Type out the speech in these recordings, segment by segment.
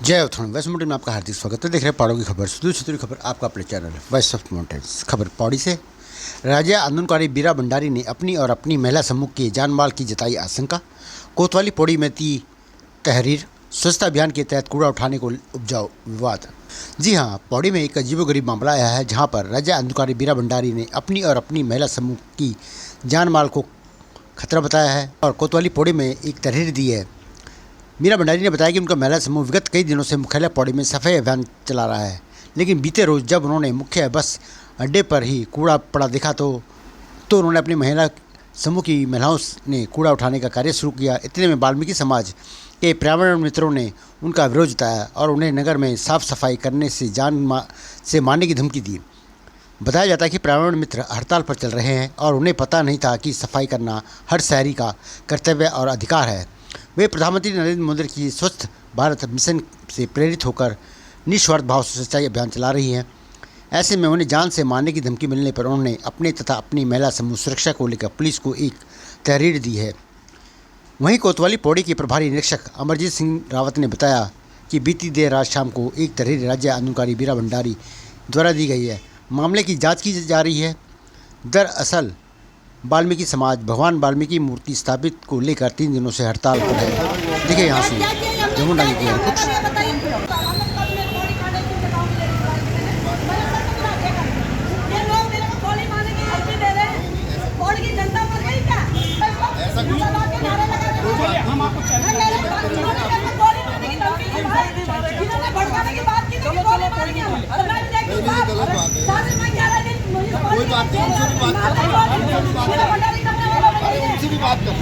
जय उत्थान वैस माउंटेन में आपका हार्दिक स्वागत है। देख रहे हैं पहाड़ों की खबर, सुदूर खबर आपका अपने चैनल वैस ऑफ माउंटेन्स। खबर पौड़ी से। राज्य आंदोलनकारी बीरा भंडारी ने अपनी और अपनी महिला समूह के जान माल की जताई आशंका। कोतवाली पौड़ी में दी तहरीर। स्वच्छता अभियान के तहत कूड़ा उठाने को उपजाऊ विवाद। जी हाँ, पौड़ी में एक अजीबोगरीब मामला आया है, जहाँ पर राज्य आंदोलनकारी बीरा भंडारी ने अपनी और अपनी महिला समूह की जान माल को खतरा बताया है और कोतवाली पौड़ी में एक तहरीर दी है। मीरा भंडारी ने बताया कि उनका महिला समूह विगत कई दिनों से मुख्यालय पौड़ी में सफाई अभियान चला रहा है, लेकिन बीते रोज जब उन्होंने मुख्य बस अड्डे पर ही कूड़ा पड़ा देखा तो उन्होंने अपनी महिला समूह की महिलाओं ने कूड़ा उठाने का कार्य शुरू किया। इतने में वाल्मीकि समाज के पर्यावरण मित्रों ने उनका विरोध जताया और उन्हें नगर में साफ सफाई करने से से मारने की धमकी दी। बताया जाता है कि पर्यावरण मित्र हड़ताल पर चल रहे हैं और उन्हें पता नहीं था कि सफाई करना हर शहरी का कर्तव्य और अधिकार है। वे प्रधानमंत्री नरेंद्र मोदी की स्वच्छ भारत मिशन से प्रेरित होकर निस्वार्थ भाव से स्वच्छता अभियान चला रही हैं। ऐसे में उन्हें जान से मारने की धमकी मिलने पर उन्होंने अपने तथा अपनी महिला समूह सुरक्षा को लेकर पुलिस को एक तहरीर दी है। वहीं कोतवाली पौड़ी के प्रभारी निरीक्षक अमरजीत सिंह रावत ने बताया कि बीती देर रात शाम को एक तहरीर राज्य आंदोलनकारी बीरा भंडारी द्वारा दी गई है। मामले की जाँच की जा रही है। दरअसल वाल्मीकि समाज भगवान वाल्मीकि मूर्ति स्थापित को लेकर 3 दिनों से हड़ताल पर है। देखिए यहाँ से जमुना की कुछ कोई बात नहीं, उनसे भी बात कर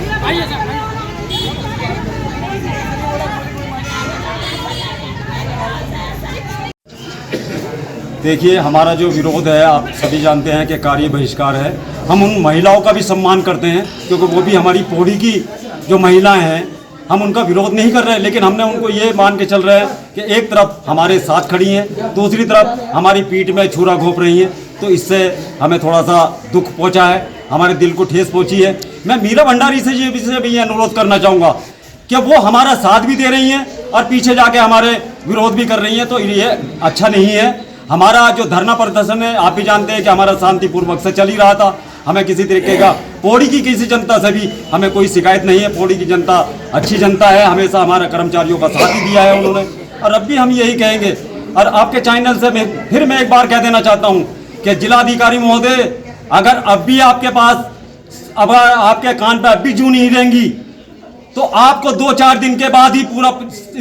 देखिए, हमारा जो विरोध है आप सभी जानते हैं कि कार्य बहिष्कार है। हम उन महिलाओं का भी सम्मान करते हैं क्योंकि वो भी हमारी पौड़ी की जो महिलाएं हैं, हम उनका विरोध नहीं कर रहे हैं, लेकिन हमने उनको ये मान के चल रहे हैं कि एक तरफ हमारे साथ खड़ी हैं, दूसरी तरफ हमारी पीठ में छुरा घोंप रही हैं। तो इससे हमें थोड़ा सा दुख पहुंचा है, हमारे दिल को ठेस पहुंची है। मैं मीरा भंडारी से भी अनुरोध करना चाहूँगा कि वो हमारा साथ भी दे रही हैं और पीछे जाके हमारे विरोध भी कर रही हैं, तो ये अच्छा नहीं है। हमारा जो धरना प्रदर्शन है आप भी जानते हैं कि हमारा शांतिपूर्वक से चल ही रहा था। हमें किसी तरीके का पौड़ी की किसी जनता से भी हमें कोई शिकायत नहीं है। पौड़ी की जनता अच्छी जनता है, हमेशा हमारे कर्मचारियों का साथ ही दिया है उन्होंने, और अब भी हम यही कहेंगे। और आपके चैनल से मैं एक बार कह देना चाहता हूँ कि जिलाधिकारी महोदय, अगर अब भी आपके पास अब आपके कान पर अब भी जू नहीं रहेंगी तो आपको 2-4 दिन के बाद ही पूरा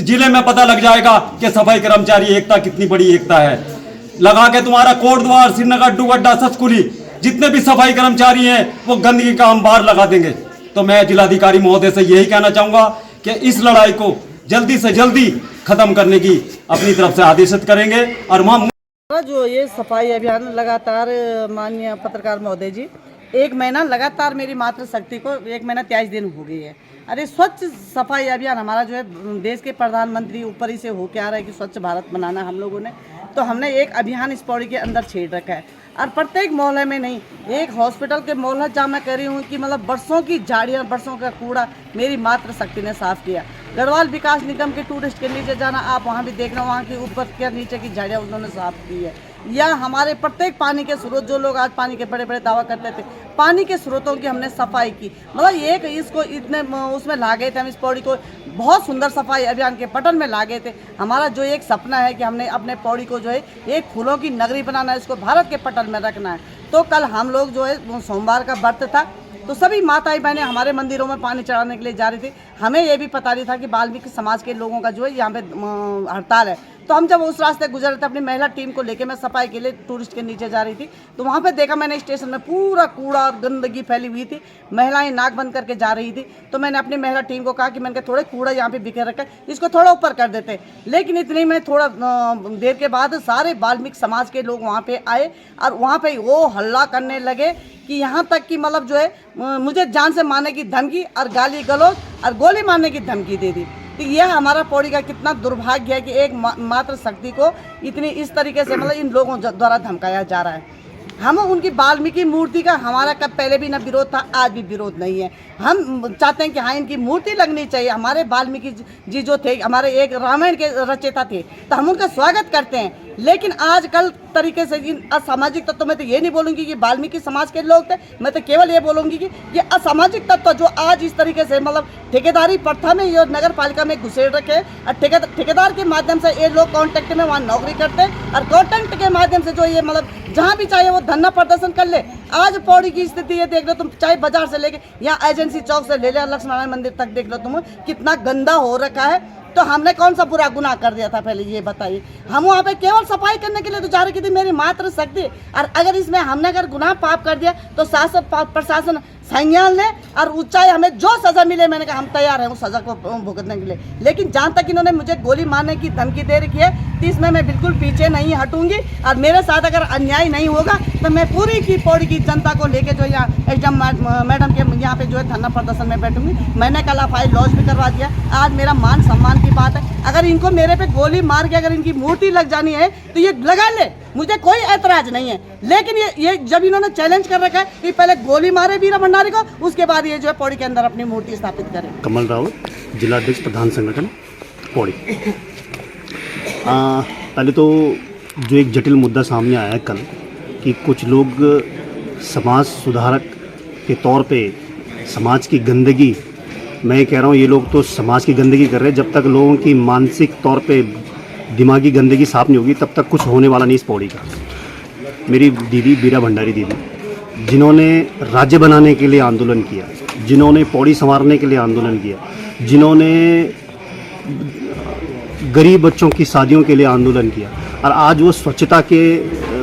जिले में पता लग जाएगा कि सफाई कर्मचारी एकता कितनी बड़ी एकता है। लगा के तुम्हारा कोटद्वार, श्रीनगर, डुगड्डा, सचकुली जितने भी सफाई कर्मचारी हैं वो गंदगी का अंबार लगा देंगे। तो मैं जिलाधिकारी महोदय से यही कहना चाहूँगा कि इस लड़ाई को जल्दी से जल्दी खत्म करने की अपनी तरफ से आदेशित करेंगे। और वहाँ जो ये सफाई अभियान लगातार, माननीय पत्रकार महोदय जी, 1 महीना लगातार मेरी मातृशक्ति को 1 महीना 23 दिन हो गई है। अरे स्वच्छ सफाई अभियान हमारा जो है देश के प्रधानमंत्री ऊपर ही से होके आ रहा है कि स्वच्छ भारत बनाना हम लोगों ने, तो हमने एक अभियान इस पौड़ी के अंदर छेड़ रखा है। और प्रत्येक मोहल्ले में नहीं, एक हॉस्पिटल के मोहल्ला जहाँ मैं कह रही हूँ कि मतलब बरसों की झाड़ियाँ, बरसों का कूड़ा मेरी मातृशक्ति ने साफ किया। गढ़वाल विकास निगम के टूरिस्ट के नीचे जाना, आप वहाँ भी देखना, वहाँ की ऊपर के नीचे की झाड़ियाँ उन्होंने साफ की है। या हमारे प्रत्येक पानी के स्रोत, जो लोग आज पानी के बड़े बड़े दावा करते थे, पानी के स्रोतों की हमने सफाई की। मतलब एक इसको इतने उसमें ला गए थे हम, इस पौड़ी को बहुत सुंदर सफाई अभियान के पटल में ला गए थे। हमारा जो एक सपना है कि हमने अपने पौड़ी को जो है एक फूलों की नगरी बनाना है, इसको भारत के पटल में रखना है। तो कल हम लोग जो है सोमवार का व्रत था, तो सभी माताएं बहनें हमारे मंदिरों में पानी चढ़ाने के लिए जा रही थी। हमें ये भी पता नहीं था कि वाल्मीकि समाज के लोगों का जो है यहाँ पे हड़ताल है। तो हम जब उस रास्ते गुजर रहे थे अपनी महिला टीम को लेके, मैं सफाई के लिए टूरिस्ट के नीचे जा रही थी, तो वहाँ पे देखा मैंने स्टेशन में पूरा कूड़ा और गंदगी फैली हुई थी। महिलाएं नाक बंद करके जा रही थी। तो मैंने अपनी महिला टीम को कहा कि मैंने थोड़े कूड़ा यहाँ पे बिखेर रखा है, इसको थोड़ा ऊपर कर देते। लेकिन इतनी में थोड़ा देर के बाद सारे वाल्मीकि समाज के लोग वहाँ पे आए और वहाँ पे वो हल्ला करने लगे कि यहाँ तक कि मतलब जो है मुझे जान से मारने की धमकी और गाली गलौज और गोली मारने की धमकी दे दी। तो यह हमारा पौड़ी का कितना दुर्भाग्य है कि एक मातृशक्ति को इतनी इस तरीके से मतलब इन लोगों द्वारा धमकाया जा रहा है। हम उनकी वाल्मीकि मूर्ति का हमारा कब पहले भी ना विरोध था, आज भी विरोध नहीं है। हम चाहते हैं कि हाँ इनकी मूर्ति लगनी चाहिए। हमारे वाल्मीकि जी जो थे हमारे एक रामायण के रचयिता थे, तो हम उनका स्वागत करते हैं। लेकिन आजकल तरीके से इन असामाजिक तत्व, मैं तो ये नहीं बोलूँगी कि वाल्मीकि समाज के लोग थे, मैं तो केवल ये बोलूँगी कि ये असामाजिक तत्व जो आज इस तरीके से मतलब ठेकेदारी प्रथा में ये नगर पालिका में घुसे रखे और ठेकेदार के माध्यम से ये लोग कॉन्ट्रैक्ट में वहाँ नौकरी करते हैं और कॉन्ट्रैक्ट के माध्यम से जो ये मतलब जहाँ भी चाहे वो धरना प्रदर्शन कर ले। आज पौड़ी की स्थिति ये देख लो तुम, चाहे बाजार से लेके यहाँ एजेंसी चौक से ले ले लक्ष्मण नारायण मंदिर तक देख लो तुम, कितना गंदा हो रखा है। तो हमने कौन सा बुरा गुनाह कर दिया था पहले ये बताइए। हम वहाँ पे केवल सफाई करने के लिए तो जा रही थी, मेरी मात्र शक्ति। और अगर इसमें हमने अगर गुनाह पाप कर दिया तो शासन प्रशासन संज्ञान ले और ऊंचाई हमें जो सज़ा मिले, मैंने कहा हम तैयार हैं उस सज़ा को भुगतने के लिए। लेकिन जहाँ तक इन्होंने मुझे गोली मारने की धमकी दे रखी है तो इसमें मैं बिल्कुल पीछे नहीं हटूंगी। और मेरे साथ अगर अन्याय नहीं होगा तो मैं पूरी की पौड़ी की जनता को लेके जो यहाँ एसडीएम मैडम के यहाँ पे जो है धरना प्रदर्शन में बैठूंगी। मैंने कल FIR लॉन्च भी करवा दिया। आज मेरा मान सम्मान की बात है, अगर इनको मेरे पे गोली मार के अगर इनकी मूर्ति लग जानी है तो ये लगा ले, मुझे कोई ऐतराज नहीं है। लेकिन ये जब इन्होंने चैलेंज कर रखा है कि पहले गोली मारे वीरा भंडारी को, उसके बाद ये जो है पौड़ी के अंदर अपनी मूर्ति स्थापित करें। कमल रावत, जिलाध्यक्ष प्रधान संगठन पौड़ी। पहले तो जो एक जटिल मुद्दा सामने आया है कल कि कुछ लोग समाज सुधारक के तौर पे समाज की गंदगी, मैं कह रहा हूँ ये लोग तो समाज की गंदगी कर रहे हैं। जब तक लोगों की मानसिक तौर पे दिमागी गंदगी साफ नहीं होगी तब तक कुछ होने वाला नहीं इस पौड़ी का। मेरी दीदी वीरा भंडारी दीदी, जिन्होंने राज्य बनाने के लिए आंदोलन किया, जिन्होंने पौड़ी संवारने के लिए आंदोलन किया, जिन्होंने गरीब बच्चों की शादियों के लिए आंदोलन किया, और आज वो स्वच्छता के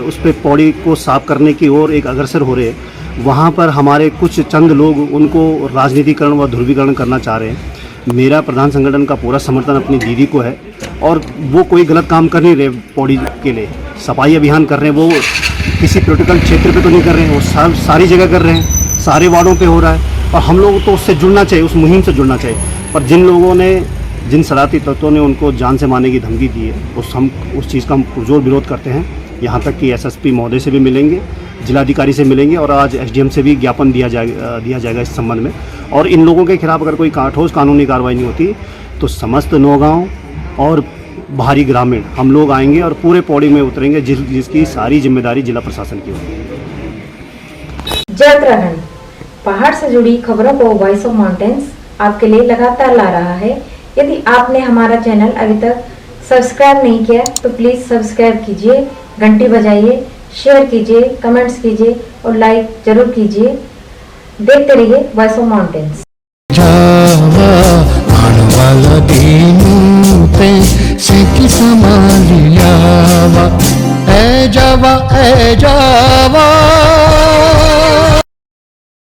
उस पर पौड़ी को साफ करने की ओर एक अग्रसर हो रहे हैं। वहाँ पर हमारे कुछ चंद लोग उनको राजनीतिकरण व ध्रुवीकरण करना चाह रहे हैं। मेरा प्रधान संगठन का पूरा समर्थन अपनी दीदी को है और वो कोई गलत काम कर नहीं रहे। पौड़ी के लिए सफाई अभियान कर रहे हैं, वो किसी पोलिटिकल क्षेत्र पे तो नहीं कर रहे हैं, वो सारी जगह कर रहे हैं, सारे वार्डों पे हो रहा है। और हम लोग तो उससे जुड़ना चाहिए, उस मुहिम से जुड़ना चाहिए। पर जिन लोगों ने, जिन शरारती तत्वों ने उनको जान से मारने की धमकी दी है, उस चीज़ का हम पुरजोर विरोध करते हैं। यहाँ तक कि SSP महोदय से भी मिलेंगे, जिलाधिकारी से मिलेंगे और आज SDM से भी ज्ञापन दिया जाएगा इस संबंध में। और इन लोगों के खिलाफ अगर कोई ठोस कानूनी कार्रवाई नहीं होती तो समस्त नौगांव और बाहरी ग्रामीण हम लोग आएंगे और पूरे पौड़ी में उतरेंगे, जिसकी सारी जिम्मेदारी जिला प्रशासन की होगी। जय उत्तराखंड, पहाड़ से जुड़ी खबरों को वॉइस ऑफ माउंटेन्स आपके लिए लगातार ला रहा है। यदि आपने हमारा चैनल अभी तक सब्सक्राइब नहीं किया तो प्लीज सब्सक्राइब कीजिए, घंटी बजाइए, शेयर कीजिए, कमेंट्स कीजिए और लाइक जरूर कीजिए। देखते रहिए वॉइस ऑफ माउंटेन्स। जावा आणवाला देनू पे से की समालियावा, ए जावा